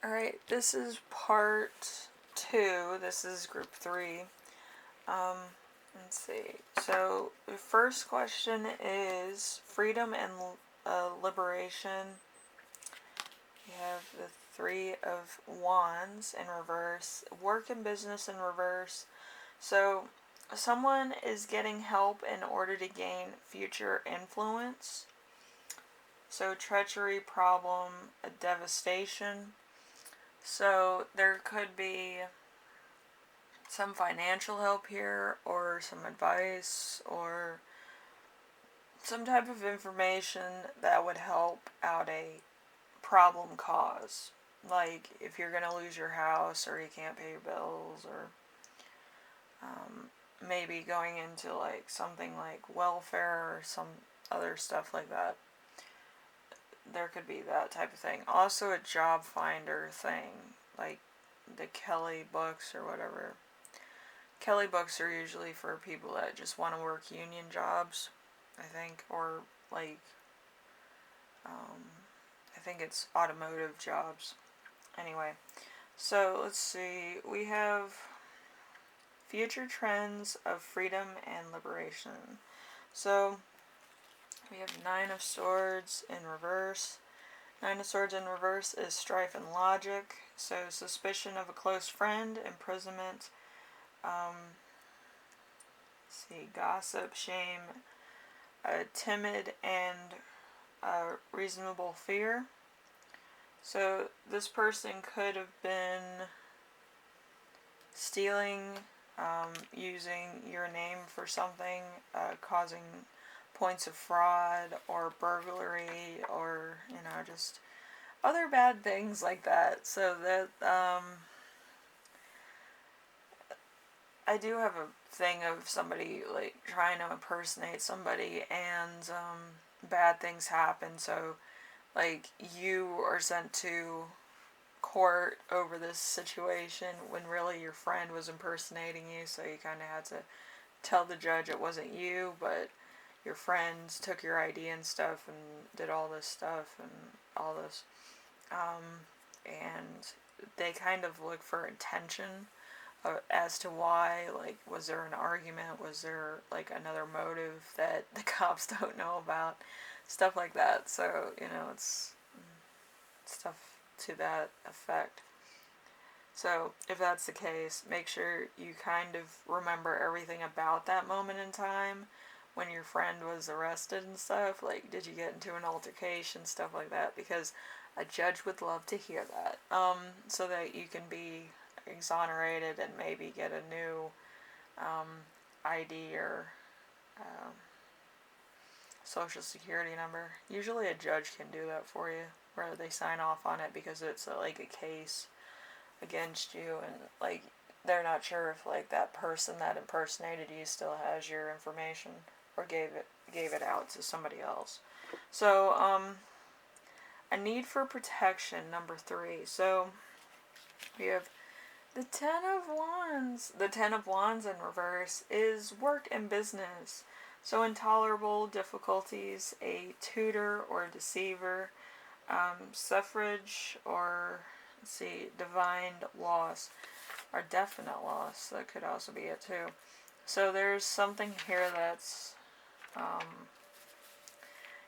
Alright, this is part 2. This is group 3. Um, let's see. So, the first question is freedom and liberation. We have the Three of Wands in reverse, work and business in reverse. So, someone is getting help in order to gain future influence. So, treachery, problem, a devastation. So, there could be some financial help here, or some advice, or some type of information that would help out a problem cause. Like if you're going to lose your house, or you can't pay your bills, or maybe going into like something like welfare or some other stuff like that. There could be that type of thing. Also a job finder thing, like the Kelly books or whatever. Kelly books are usually for people that just want to work union jobs, I think, or like, I think it's automotive jobs. Anyway, so let's see. We have future trends of freedom and liberation. So we have Nine of Swords in reverse. Nine of Swords in reverse is strife and logic. So suspicion of a close friend, imprisonment, see, gossip, shame, timid, and reasonable fear. So this person could have been stealing, using your name for something, causing points of fraud or burglary, or just other bad things like that. So that I do have a thing of somebody like trying to impersonate somebody, and bad things happen. So like you are sent to court over this situation when really your friend was impersonating you, so you kind of had to tell the judge it wasn't you, but your friends took your ID and stuff and did all this stuff and all this. And they kind of look for intention as to why, like, was there an argument, was there like another motive that the cops don't know about, stuff like that. So it's stuff to that effect. So if that's the case, make sure you kind of remember everything about that moment in time when your friend was arrested and stuff. Like, did you get into an altercation, stuff like that, because a judge would love to hear that, so that you can be exonerated and maybe get a new ID or social security number. Usually a judge can do that for you, where they sign off on it because it's like a case against you, and like they're not sure if like that person that impersonated you still has your information or gave it out to somebody else. So a need for protection, number 3. So we have the Ten of Wands. The Ten of Wands in reverse is work and business. So intolerable difficulties, a tutor or deceiver, suffrage, or let's see, divine loss, or definite loss. That could also be it too. So there's something here that's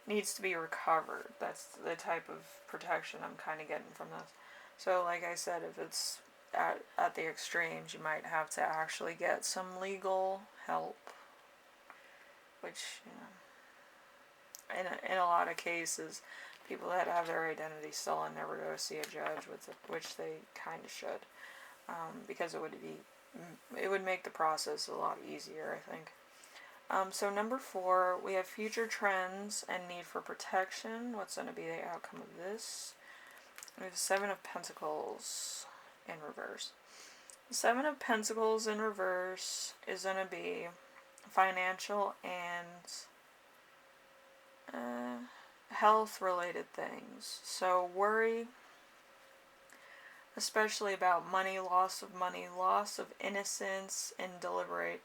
needs to be recovered. That's the type of protection I'm kind of getting from this. So like I said, if it's at the extremes, you might have to actually get some legal help, which in a lot of cases, people that have their identity stolen never go see a judge, which they kind of should, because it would make the process a lot easier, I think. So number 4, we have future trends and need for protection. What's going to be the outcome of this? We have 7 of Pentacles in reverse. The 7 of Pentacles in reverse is going to be financial and health related things. So worry, especially about money, loss of innocence, and deliberate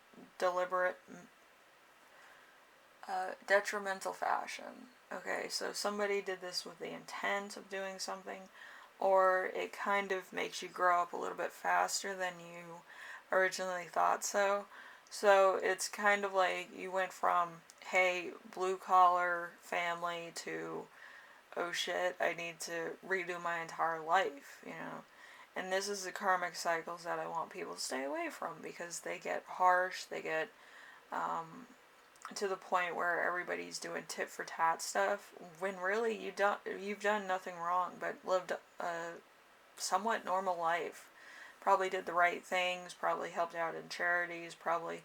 detrimental fashion. Okay, so somebody did this with the intent of doing something, or it kind of makes you grow up a little bit faster than you originally thought so. So it's kind of like you went from, hey, blue collar family to, oh shit, I need to redo my entire life, you know. And this is the karmic cycles that I want people to stay away from, because they get harsh, they get to the point where everybody's doing tit for tat stuff, when really you've done nothing wrong but lived a somewhat normal life. Probably did the right things, probably helped out in charities, probably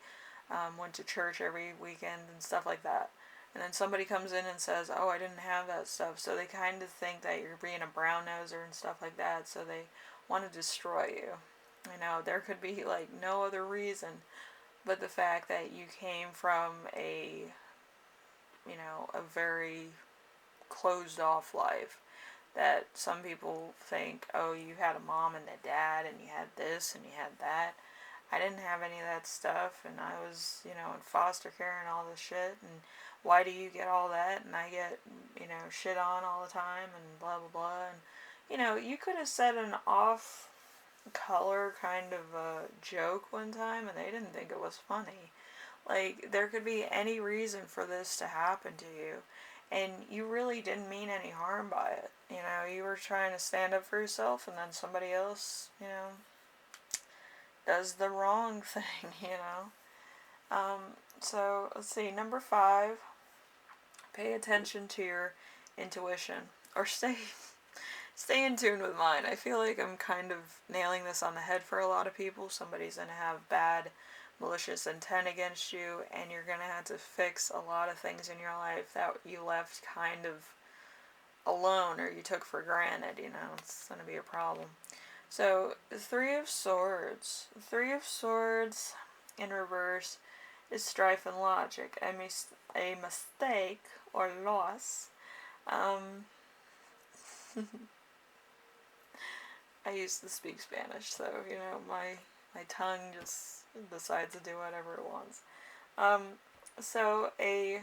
went to church every weekend and stuff like that. And then somebody comes in and says, oh, I didn't have that stuff. So they kind of think that you're being a brown noser and stuff like that. So they want to destroy you. You know, there could be like no other reason but the fact that you came from a, you know, a very closed off life. That some people think, oh, you had a mom and a dad and you had this and you had that. I didn't have any of that stuff, and I was, you know, in foster care and all this shit, and why do you get all that, and I get, you know, shit on all the time, and blah, blah, blah, and, you know, you could have said an off-color kind of joke one time, and they didn't think it was funny. Like, there could be any reason for this to happen to you, and you really didn't mean any harm by it. You know, you were trying to stand up for yourself, and then somebody else, you know, does the wrong thing, you know. So, let's see, number 5, pay attention to your intuition, or stay in tune with mine. I feel like I'm kind of nailing this on the head for a lot of people. Somebody's going to have bad, malicious intent against you, and you're going to have to fix a lot of things in your life that you left kind of alone or you took for granted, you know. It's going to be a problem. So, Three of Swords. Three of Swords in reverse is strife and logic. A mistake or loss. I used to speak Spanish, so, you know, my tongue just decides to do whatever it wants. So, a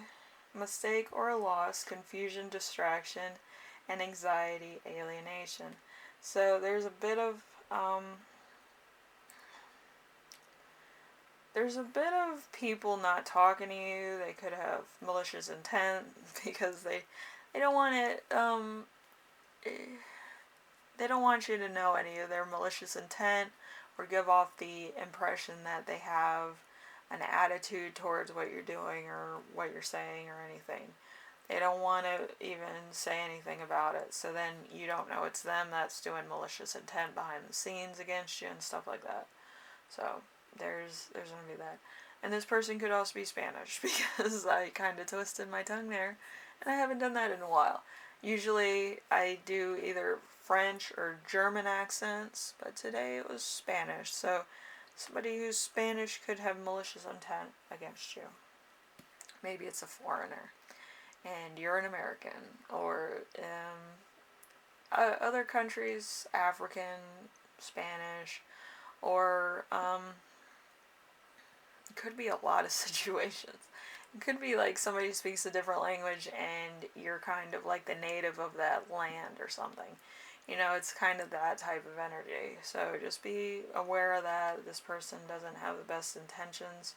mistake or a loss, confusion, distraction, and anxiety, alienation. So there's a bit of people not talking to you. They could have malicious intent because they don't want it. They don't want you to know any of their malicious intent or give off the impression that they have an attitude towards what you're doing or what you're saying or anything. They don't want to even say anything about it, so then you don't know it's them that's doing malicious intent behind the scenes against you and stuff like that. So there's going to be that. And this person could also be Spanish, because I kind of twisted my tongue there, and I haven't done that in a while. Usually I do either French or German accents, but today it was Spanish. So somebody who's Spanish could have malicious intent against you. Maybe it's a foreigner and you're an American, or other countries, African, Spanish, or it could be a lot of situations. It could be like somebody speaks a different language and you're kind of like the native of that land or something. You know, it's kind of that type of energy. So just be aware of that. This person doesn't have the best intentions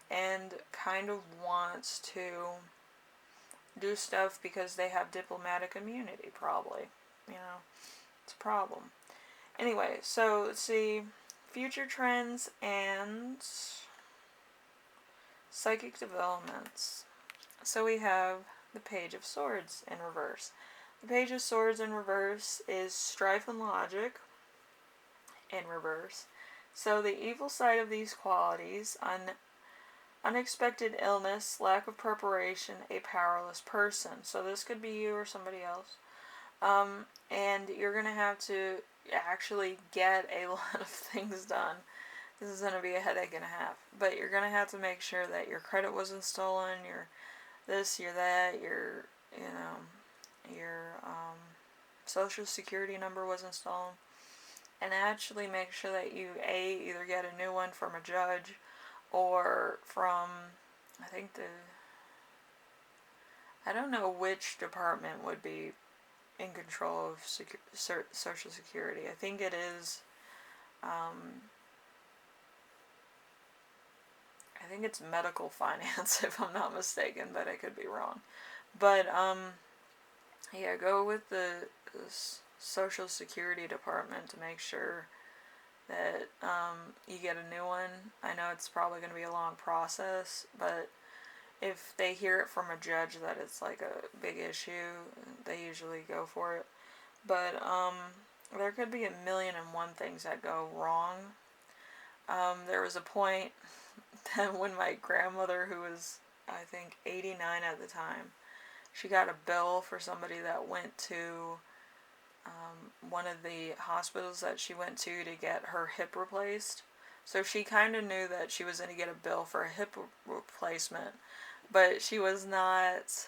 and kind of wants to do stuff because they have diplomatic immunity, probably. You know, it's a problem. Anyway, so let's see. Future trends and psychic developments. So we have the Page of Swords in reverse. The Page of Swords in reverse is strife and logic in reverse. So the evil side of these qualities, unexpected illness, lack of preparation, a powerless person. So this could be you or somebody else. And you're going to have to actually get a lot of things done. This is going to be a headache and a half. But you're going to have to make sure that your credit wasn't stolen, your this, your that, your, you know, your social security number wasn't stolen. And actually make sure that you, either get a new one from a judge or from, I think I don't know which department would be in control of Social Security. I think it is, I think it's medical finance if I'm not mistaken, but I could be wrong. But, yeah, go with the Social Security Department to make sure that you get a new one. I know it's probably going to be a long process, but if they hear it from a judge that it's like a big issue, they usually go for it. But there could be a million and one things that go wrong. There was a point that when my grandmother, who was I think 89 at the time, she got a bill for somebody that went to one of the hospitals that she went to get her hip replaced. So she kind of knew that she was going to get a bill for a hip replacement, but she was not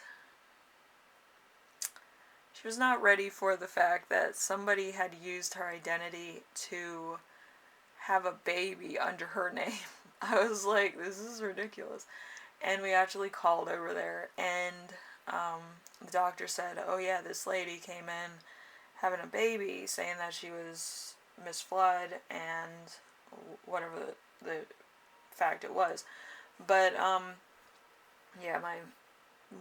ready for the fact that somebody had used her identity to have a baby under her name. I was like, this is ridiculous. And we actually called over there, and the doctor said, oh yeah, this lady came in having a baby, saying that she was Miss Flood and whatever the fact it was. But yeah, my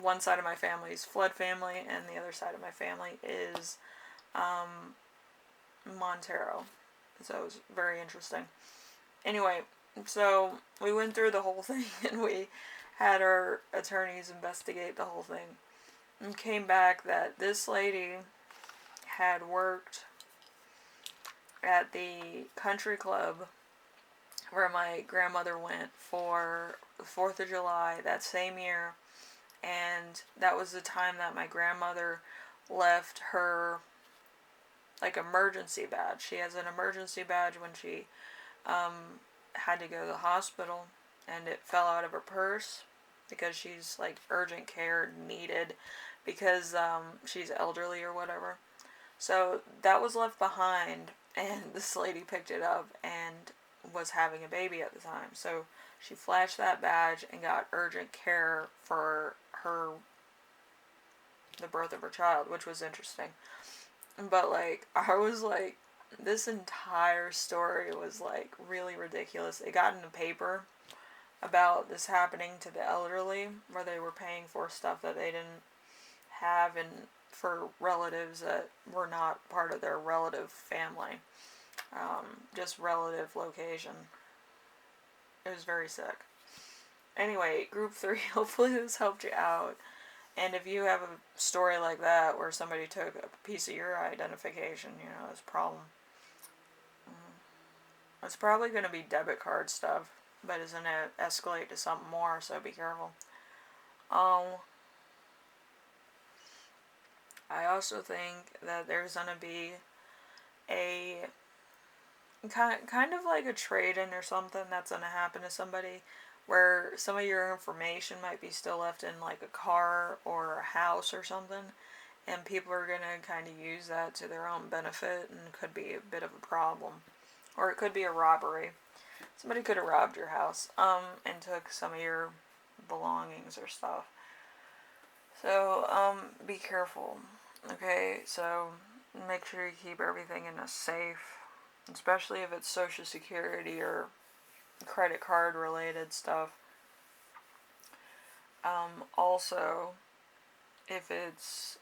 one side of my family is Flood family, and the other side of my family is Montero. So it was very interesting. Anyway, so we went through the whole thing, and we had our attorneys investigate the whole thing, and came back that this lady had worked at the country club where my grandmother went for the 4th of July that same year, and that was the time that my grandmother left her like emergency badge. She has an emergency badge when she had to go to the hospital, and it fell out of her purse because she's like urgent care needed because she's elderly or whatever. So that was left behind, and this lady picked it up and was having a baby at the time. So she flashed that badge and got urgent care for the birth of her child, which was interesting. But like, I was like, this entire story was like really ridiculous. It got in the paper about this happening to the elderly, where they were paying for stuff that they didn't have, and for relatives that were not part of their relative family, just relative location. It was very sick. Anyway, group 3, hopefully this helped you out. And if you have a story like that where somebody took a piece of your identification, it's a problem. It's probably going to be debit card stuff, but it's going to escalate to something more, so be careful. I also think that there's going to be a kind of like a trade-in or something that's going to happen to somebody, where some of your information might be still left in like a car or a house or something, and people are going to kind of use that to their own benefit, and could be a bit of a problem. Or it could be a robbery. Somebody could have robbed your house and took some of your belongings or stuff. So be careful. Okay, so make sure you keep everything in a safe, especially if it's Social Security or credit card related stuff. Also, if it's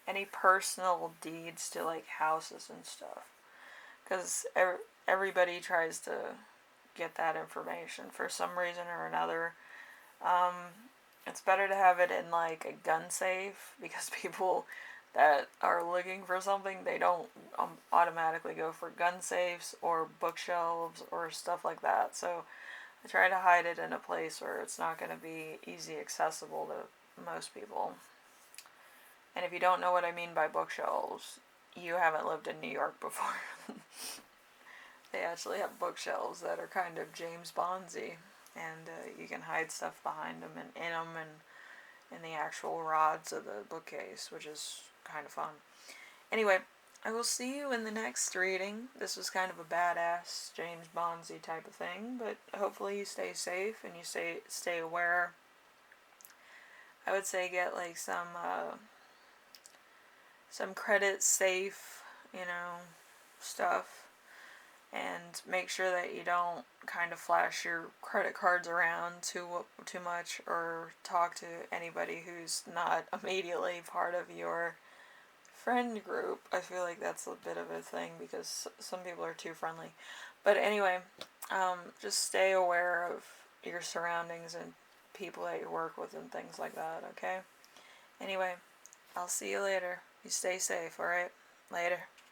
any personal deeds to like houses and stuff, because everybody tries to get that information for some reason or another. It's better to have it in like a gun safe, because people that are looking for something, they don't automatically go for gun safes or bookshelves or stuff like that. So I try to hide it in a place where it's not going to be easy accessible to most people. And if you don't know what I mean by bookshelves, you haven't lived in New York before. They actually have bookshelves that are kind of James Bondsy, and you can hide stuff behind them and in them and in the actual rods of the bookcase, which is kind of fun. Anyway, I will see you in the next reading. This was kind of a badass James Bondsy type of thing, but hopefully you stay safe and you stay aware. I would say get like some some credit safe, stuff. And make sure that you don't kind of flash your credit cards around too much or talk to anybody who's not immediately part of your friend group. I feel like that's a bit of a thing because some people are too friendly. But anyway, just stay aware of your surroundings and people that you work with and things like that, okay? Anyway, I'll see you later. You stay safe, alright? Later.